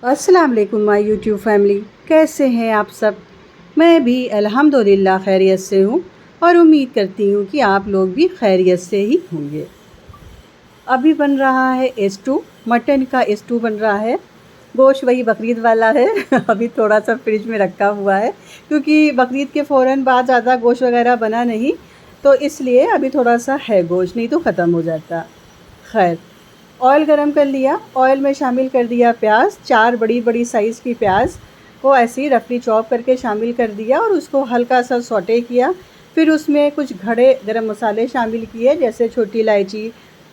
अस्सलाम वालेकुम my YouTube family, कैसे हैं आप सब। मैं भी अल्हम्दुलिल्लाह खैरियत से हूँ और उम्मीद करती हूँ कि आप लोग भी खैरियत से ही होंगे। अभी बन रहा है स्टू, मटन का स्टू बन रहा है। गोश्त वही बकरीद वाला है अभी थोड़ा सा फ्रिज में रखा हुआ है क्योंकि बकरीद के फ़ौरन बाद ज़्यादा गोश्त वगैरह बना नहीं, तो इसलिए अभी थोड़ा सा है गोश्त, नहीं तो ख़त्म हो जाता। खैर, ऑयल गरम कर लिया, ऑयल में शामिल कर दिया प्याज, 4 बड़ी बड़ी साइज़ की प्याज को ऐसे ही रफली चॉप करके शामिल कर दिया और उसको हल्का सा सौटे किया। फिर उसमें कुछ खड़े गरम मसाले शामिल किए, जैसे छोटी इलायची,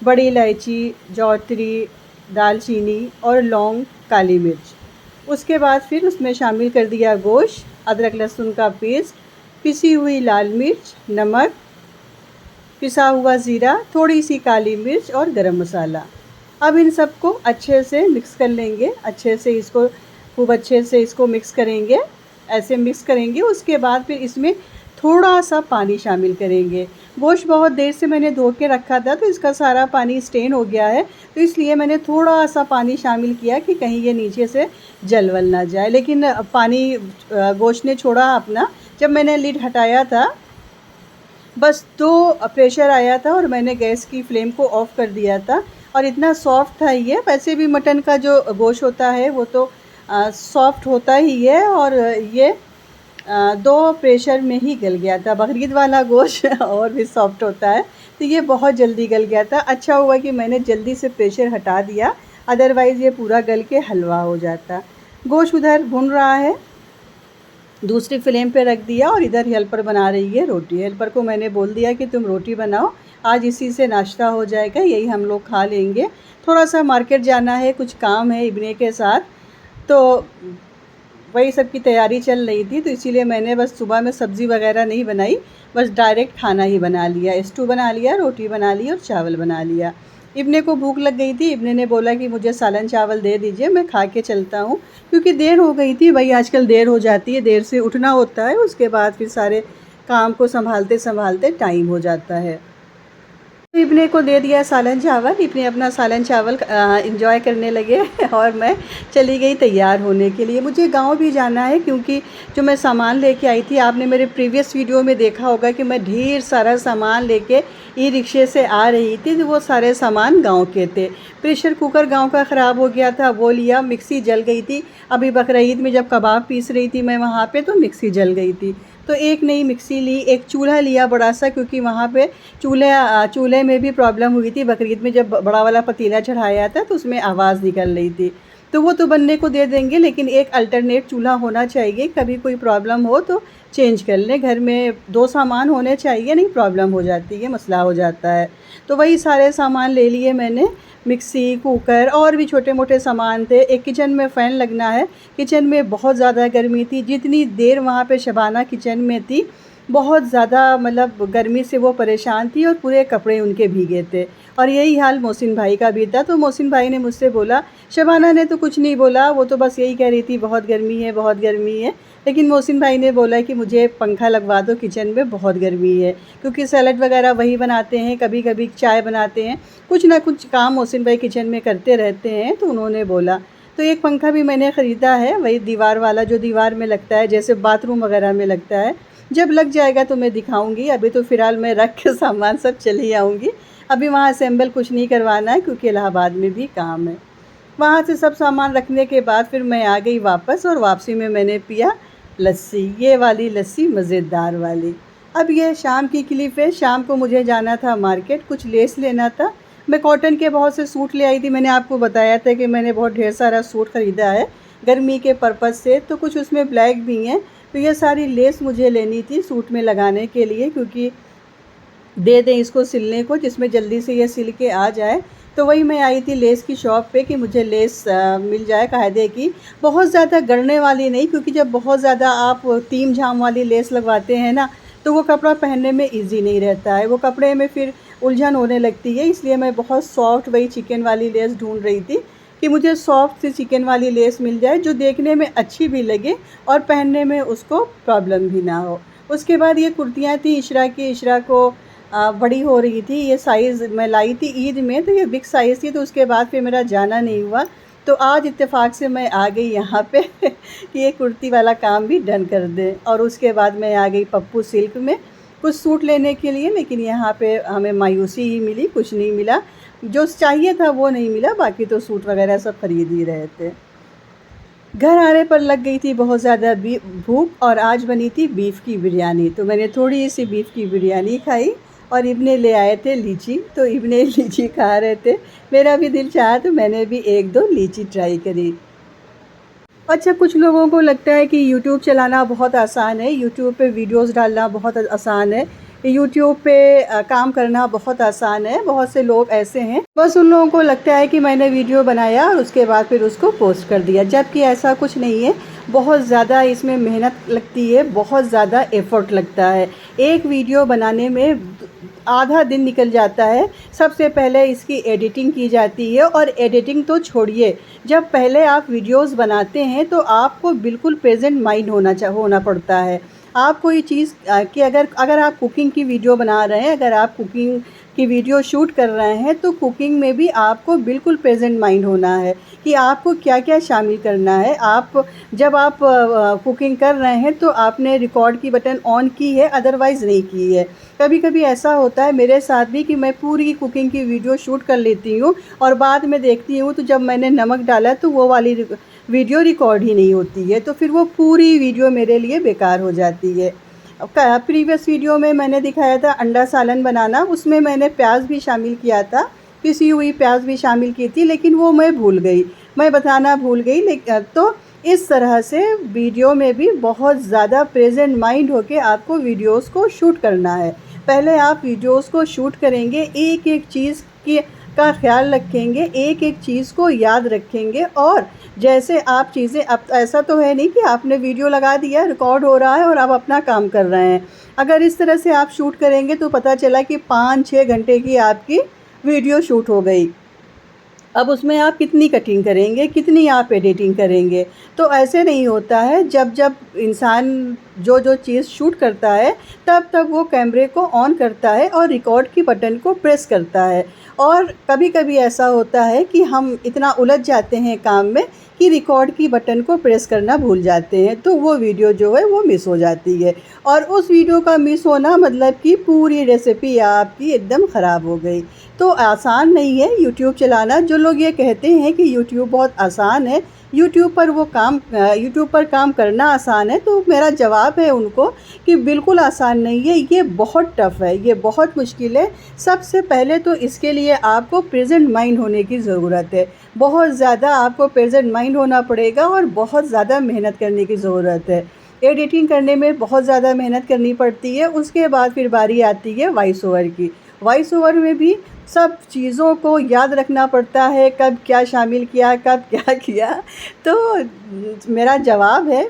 बड़ी इलायची, जौतरी, दालचीनी और लौंग, काली मिर्च। उसके बाद फिर उसमें शामिल कर दिया गोश्त, अदरक लहसुन का पेस्ट, पिसी हुई लाल मिर्च, नमक, पिसा हुआ ज़ीरा, थोड़ी सी काली मिर्च और गरम मसाला। अब इन सबको अच्छे से मिक्स कर लेंगे, अच्छे से इसको खूब अच्छे से इसको मिक्स करेंगे। ऐसे मिक्स करेंगे, उसके बाद फिर इसमें थोड़ा सा पानी शामिल करेंगे। गोश्त बहुत देर से मैंने धो के रखा था, तो इसका सारा पानी स्टेन हो गया है, तो इसलिए मैंने थोड़ा सा पानी शामिल किया कि कहीं ये नीचे से जल वल ना जाए। लेकिन पानी गोश्त ने छोड़ा अपना। जब मैंने लिड हटाया था, बस 2 प्रेशर आया था और मैंने गैस की फ्लेम को ऑफ़ कर दिया था और इतना सॉफ्ट था ये। वैसे भी मटन का जो गोश्त होता है वो तो सॉफ्ट होता ही है, और ये 2 प्रेशर में ही गल गया था। बकरीद वाला गोश्त और भी सॉफ्ट होता है, तो ये बहुत जल्दी गल गया था। अच्छा हुआ कि मैंने जल्दी से प्रेशर हटा दिया, अदरवाइज़ ये पूरा गल के हलवा हो जाता। गोश्त उधर भुन रहा है, दूसरी फ्लेम पे रख दिया, और इधर हेल्पर बना रही है रोटी। हेल्पर को मैंने बोल दिया कि तुम रोटी बनाओ, आज इसी से नाश्ता हो जाएगा, यही हम लोग खा लेंगे। थोड़ा सा मार्केट जाना है, कुछ काम है इब्ने के साथ, तो वही सब की तैयारी चल रही थी, तो इसीलिए मैंने बस सुबह में सब्ज़ी वगैरह नहीं बनाई, बस डायरेक्ट खाना ही बना लिया। स्टू बना लिया, रोटी बना ली और चावल बना लिया। इब्ने को भूख लग गई थी, इब्ने ने बोला कि मुझे सालन चावल दे दीजिए, मैं खा के चलता हूँ, क्योंकि देर हो गई थी। भाई आजकल देर हो जाती है, देर से उठना होता है, उसके बाद फिर सारे काम को संभालते संभालते टाइम हो जाता है। इब्ने को दे दिया सालन चावल, इब्ने अपना सालन चावल इंजॉय करने लगे और मैं चली गई तैयार होने के लिए। मुझे गांव भी जाना है, क्योंकि जो मैं सामान लेके आई थी, आपने मेरे प्रीवियस वीडियो में देखा होगा कि मैं ढेर सारा सामान लेके ई रिक्शे से आ रही थी, तो वो सारे सामान गांव के थे। प्रेशर कुकर गांव का ख़राब हो गया था, वो लिया। मिक्सी जल गई थी, अभी बकरीद में जब कबाब पीस रही थी मैं वहाँ पे, तो मिक्सी जल गई थी, तो एक नई मिक्सी ली। एक चूल्हा लिया बड़ा सा, क्योंकि वहाँ पे चूल्हे में भी प्रॉब्लम हुई थी। बकरीद में जब बड़ा वाला पतीला चढ़ाया था, तो उसमें आवाज़ निकल रही थी, तो वो तो बनने को दे देंगे, लेकिन एक अल्टरनेट चूल्हा होना चाहिए, कभी कोई प्रॉब्लम हो तो चेंज कर लें। घर में 2 सामान होने चाहिए, नहीं प्रॉब्लम हो जाती है, मसला हो जाता है। तो वही सारे सामान ले लिए मैंने, मिक्सी, कुकर और भी छोटे मोटे सामान थे। एक किचन में फ़ैन लगना है, किचन में बहुत ज़्यादा गर्मी थी। जितनी देर वहाँ पे शबाना किचन में थी, बहुत ज़्यादा मतलब गर्मी से वो परेशान थी और पूरे कपड़े उनके भीगे थे। और यही हाल मोहसिन भाई का भी था। तो मोहसिन भाई ने मुझसे बोला, शबाना ने तो कुछ नहीं बोला, वो तो बस यही कह रही थी बहुत गर्मी है, बहुत गर्मी है। लेकिन मोहसिन भाई ने बोला कि मुझे पंखा लगवा दो, किचन में बहुत गर्मी है, क्योंकि सैलड वगैरह वही बनाते हैं, कभी कभी चाय बनाते हैं, कुछ ना कुछ काम मोहसिन भाई किचन में करते रहते हैं, तो उन्होंने बोला। तो एक पंखा भी मैंने ख़रीदा है, वही दीवार वाला, जो दीवार में लगता है, जैसे बाथरूम वगैरह में लगता है। जब लग जाएगा तो मैं दिखाऊंगी, अभी तो फ़िलहाल मैं रख के सामान सब चली आऊँगी। अभी वहाँ असेंबल कुछ नहीं करवाना है, क्योंकि इलाहाबाद में भी काम है। वहाँ से सब सामान रखने के बाद फिर मैं आ गई वापस, और वापसी में मैंने पिया लस्सी, ये वाली लस्सी मज़ेदार वाली। अब ये शाम की क्लिप है। शाम को मुझे जाना था मार्केट, कुछ लेस लेना था। मैं कॉटन के बहुत से सूट ले आई थी, मैंने आपको बताया था कि मैंने बहुत ढेर सारा सूट ख़रीदा है गर्मी के पर्पज़ से, तो कुछ उसमें ब्लैक भी हैं। तो ये सारी लेस मुझे लेनी थी सूट में लगाने के लिए, क्योंकि दे दें इसको सिलने को, जिसमें जल्दी से ये सिल के आ जाए। तो वही मैं आई थी लेस की शॉप पे कि मुझे लेस मिल जाए कायदे की, बहुत ज़्यादा गड़ने वाली नहीं, क्योंकि जब बहुत ज़्यादा आप तीम झाम वाली लेस लगवाते हैं ना, तो वो कपड़ा पहनने में इजी नहीं रहता है, वो कपड़े में फिर उलझन होने लगती है। इसलिए मैं बहुत सॉफ्ट वही चिकन वाली लेस ढूंढ रही थी कि मुझे सॉफ्ट सी चिकन वाली लेस मिल जाए, जो देखने में अच्छी भी लगे और पहनने में उसको प्रॉब्लम भी ना हो। उसके बाद ये कुर्तियाँ थी इशरा की, इशरा को बड़ी हो रही थी। ये साइज़ मैं लाई थी ईद में, तो ये बिग साइज़ थी, तो उसके बाद फिर मेरा जाना नहीं हुआ। तो आज इत्तेफाक से मैं आ गई यहाँ पे कि ये कुर्ती वाला काम भी डन कर दें। और उसके बाद मैं आ गई पप्पू सिल्क में कुछ सूट लेने के लिए, लेकिन यहाँ पे हमें मायूसी ही मिली, कुछ नहीं मिला। जो चाहिए था वो नहीं मिला, बाकी तो सूट वगैरह सब खरीद ही रहे थे। घर आने पर लग गई थी बहुत ज़्यादा भूख, और आज बनी थी बीफ़ की बिरयानी। तो मैंने थोड़ी सी बीफ़ की बिरयानी खाई, और इब्ने ले आए थे लीची, तो इब्ने लीची खा रहे थे। मेरा भी दिल चाहा तो मैंने भी एक दो लीची ट्राई करी। अच्छा, कुछ लोगों को लगता है कि यूट्यूब चलाना बहुत आसान है, यूट्यूब पे वीडियोस डालना बहुत आसान है, यूट्यूब पे काम करना बहुत आसान है। बहुत से लोग ऐसे हैं, बस उन लोगों को लगता है कि मैंने वीडियो बनाया और उसके बाद फिर उसको पोस्ट कर दिया, जबकि ऐसा कुछ नहीं है। बहुत ज़्यादा इसमें मेहनत लगती है, बहुत ज़्यादा एफ़र्ट लगता है। एक वीडियो बनाने में आधा दिन निकल जाता है। सबसे पहले इसकी एडिटिंग की जाती है, और एडिटिंग तो छोड़िए, जब पहले आप वीडियोस बनाते हैं तो आपको बिल्कुल प्रेजेंट माइंड होना पड़ता है। आप कोई चीज़ कि अगर आप कुकिंग की वीडियो बना रहे हैं, अगर आप कुकिंग की वीडियो शूट कर रहे हैं, तो कुकिंग में भी आपको बिल्कुल प्रेजेंट माइंड होना है कि आपको क्या क्या शामिल करना है। जब आप कुकिंग कर रहे हैं तो आपने रिकॉर्ड की बटन ऑन की है, अदरवाइज़ नहीं की है। कभी कभी ऐसा होता है मेरे साथ भी कि मैं पूरी कुकिंग की वीडियो शूट कर लेती हूँ, और बाद में देखती हूँ तो जब मैंने नमक डाला तो वो वाली वीडियो रिकॉर्ड ही नहीं होती है, तो फिर वो पूरी वीडियो मेरे लिए बेकार हो जाती है। प्रीवियस वीडियो में मैंने दिखाया था अंडा सालन बनाना, उसमें मैंने प्याज भी शामिल किया था, पिसी हुई प्याज भी शामिल की थी, लेकिन वो मैं बताना भूल गई। लेकिन तो इस तरह से वीडियो में भी बहुत ज़्यादा प्रेजेंट माइंड होके आपको वीडियोस को शूट करना है। पहले आप वीडियोस को शूट करेंगे, एक एक चीज़ का ख्याल रखेंगे, एक एक चीज़ को याद रखेंगे। और जैसे आप चीज़ें, अब ऐसा तो है नहीं कि आपने वीडियो लगा दिया, रिकॉर्ड हो रहा है और आप अपना काम कर रहे हैं। अगर इस तरह से आप शूट करेंगे तो पता चला कि 5-6 घंटे की आपकी वीडियो शूट हो गई। अब उसमें आप कितनी कटिंग करेंगे, कितनी आप एडिटिंग करेंगे? तो ऐसे नहीं होता है। जब जब इंसान जो चीज़ शूट करता है, तब तब वो कैमरे को ऑन करता है और रिकॉर्ड की बटन को प्रेस करता है। और कभी कभी ऐसा होता है कि हम इतना उलझ जाते हैं काम में कि रिकॉर्ड की बटन को प्रेस करना भूल जाते हैं, तो वो वीडियो जो है वो मिस हो जाती है। और उस वीडियो का मिस होना मतलब कि पूरी रेसिपी आपकी एकदम ख़राब हो गई। तो आसान नहीं है यूट्यूब चलाना। जो लोग ये कहते हैं कि यूट्यूब बहुत आसान है, यूट्यूब पर काम करना आसान है, तो मेरा जवाब है उनको कि बिल्कुल आसान नहीं है, ये बहुत टफ़ है, ये बहुत मुश्किल है। सबसे पहले तो इसके लिए आपको प्रेजेंट माइंड होने की ज़रूरत है। बहुत ज़्यादा आपको प्रेजेंट माइंड होना पड़ेगा, और बहुत ज़्यादा मेहनत करने की ज़रूरत है। एडिटिंग करने में बहुत ज़्यादा मेहनत करनी पड़ती है। उसके बाद फिर बारी आती है वॉइस ओवर की। वॉइस ओवर में भी सब चीज़ों को याद रखना पड़ता है, कब क्या शामिल किया, कब क्या किया। तो मेरा जवाब है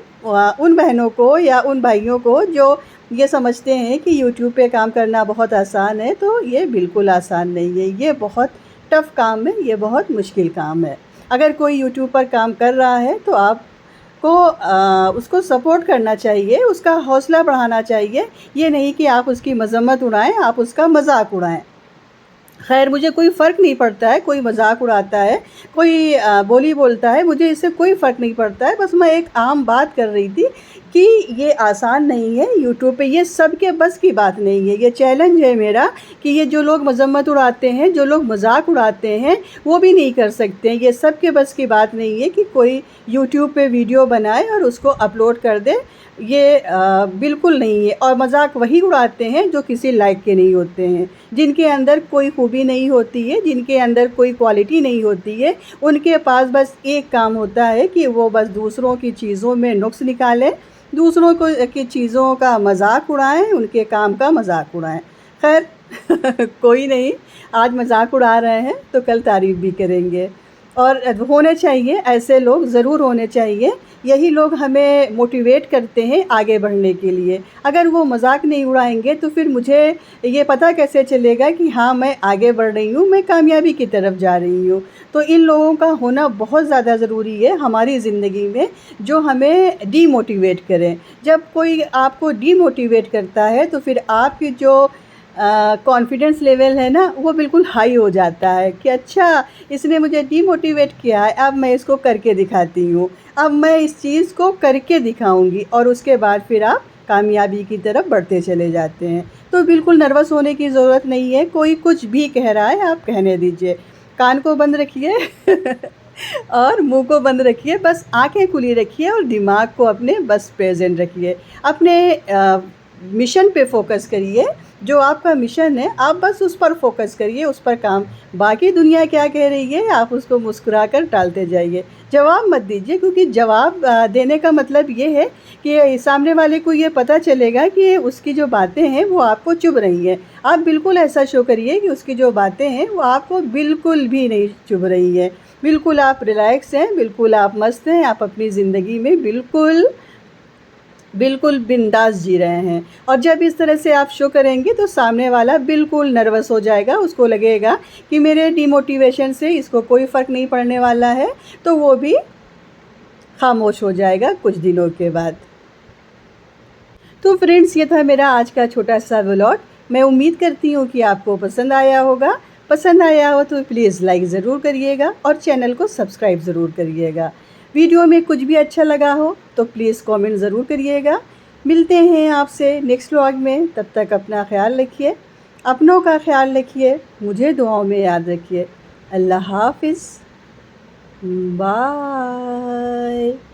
उन बहनों को या उन भाइयों को जो ये समझते हैं कि यूट्यूब पे काम करना बहुत आसान है, तो ये बिल्कुल आसान नहीं है। ये बहुत टफ़ काम है, ये बहुत मुश्किल काम है। अगर कोई यूट्यूब पर काम कर रहा है तो आपको उसको सपोर्ट करना चाहिए, उसका हौसला बढ़ाना चाहिए। ये नहीं कि आप उसकी मज़म्मत उड़ाएं, आप उसका मजाक उड़ाएं। खैर, मुझे कोई फ़र्क नहीं पड़ता है, कोई मजाक उड़ाता है, कोई बोली बोलता है, मुझे इससे कोई फ़र्क नहीं पड़ता है। बस मैं एक आम बात कर रही थी कि ये आसान नहीं है यूट्यूब पे, ये सबके बस की बात नहीं है। ये चैलेंज है मेरा कि ये जो लोग मज़म्मत उड़ाते हैं, जो लोग मजाक उड़ाते हैं, वो भी नहीं कर सकते। ये सबके बस की बात नहीं है कि कोई यूट्यूब पे वीडियो बनाए और उसको अपलोड कर दे। ये बिल्कुल नहीं है। और मजाक वही उड़ाते हैं जो किसी लायक के नहीं होते हैं, जिनके अंदर कोई खूबी नहीं होती है, जिनके अंदर कोई क्वालिटी नहीं होती है। उनके पास बस एक काम होता है कि वो बस दूसरों की चीज़ों में नुक्स निकालें, दूसरों को की चीज़ों का मजाक उड़ाएं, उनके काम का मजाक उड़ाएं। खैर कोई नहीं, आज मजाक उड़ा रहे हैं तो कल तारीफ़ भी करेंगे। और होने चाहिए, ऐसे लोग ज़रूर होने चाहिए। यही लोग हमें मोटिवेट करते हैं आगे बढ़ने के लिए। अगर वो मजाक नहीं उड़ाएंगे तो फिर मुझे ये पता कैसे चलेगा कि हाँ, मैं आगे बढ़ रही हूँ, मैं कामयाबी की तरफ जा रही हूँ। तो इन लोगों का होना बहुत ज़्यादा ज़रूरी है हमारी ज़िंदगी में, जो हमें डीमोटिवेट करें। जब कोई आपको डीमोटिवेट करता है तो फिर आपकी जो कॉन्फिडेंस लेवल है ना वो बिल्कुल हाई हो जाता है कि अच्छा इसने मुझे डीमोटिवेट किया है, अब मैं इसको करके दिखाती हूँ, अब मैं इस चीज़ को करके दिखाऊंगी, और उसके बाद फिर आप कामयाबी की तरफ बढ़ते चले जाते हैं। तो बिल्कुल नर्वस होने की ज़रूरत नहीं है, कोई कुछ भी कह रहा है आप कहने दीजिए, कान को बंद रखिए और मुंह को बंद रखिए, बस आंखें खुली रखिए और दिमाग को अपने बस प्रेजेंट रखिए, अपने मिशन पे फोकस करिए। जो आपका मिशन है आप बस उस पर फोकस करिए, उस पर काम, बाकी दुनिया क्या कह रही है आप उसको मुस्कुरा कर टालते जाइए, जवाब मत दीजिए, क्योंकि जवाब देने का मतलब ये है कि सामने वाले को ये पता चलेगा कि उसकी जो बातें हैं वो आपको चुभ रही हैं। आप बिल्कुल ऐसा शो करिए कि उसकी जो बातें हैं वो आपको बिल्कुल भी नहीं चुभ रही हैं, बिल्कुल आप रिलैक्स हैं, बिल्कुल आप मस्त हैं, आप अपनी ज़िंदगी में बिल्कुल बिल्कुल बिंदास जी रहे हैं। और जब इस तरह से आप शो करेंगे तो सामने वाला बिल्कुल नर्वस हो जाएगा, उसको लगेगा कि मेरे डिमोटिवेशन से इसको कोई फ़र्क नहीं पड़ने वाला है, तो वो भी खामोश हो जाएगा कुछ दिनों के बाद। तो फ्रेंड्स, ये था मेरा आज का छोटा सा व्लॉग। मैं उम्मीद करती हूँ कि आपको पसंद आया होगा। पसंद आया हो तो प्लीज़ लाइक ज़रूर करिएगा और चैनल को सब्सक्राइब ज़रूर करिएगा। वीडियो में कुछ भी अच्छा लगा हो तो प्लीज़ कमेंट ज़रूर करिएगा। मिलते हैं आपसे नेक्स्ट व्लॉग में, तब तक अपना ख्याल रखिए, अपनों का ख्याल रखिए, मुझे दुआओं में याद रखिए। अल्लाह हाफ़िज़, बाय।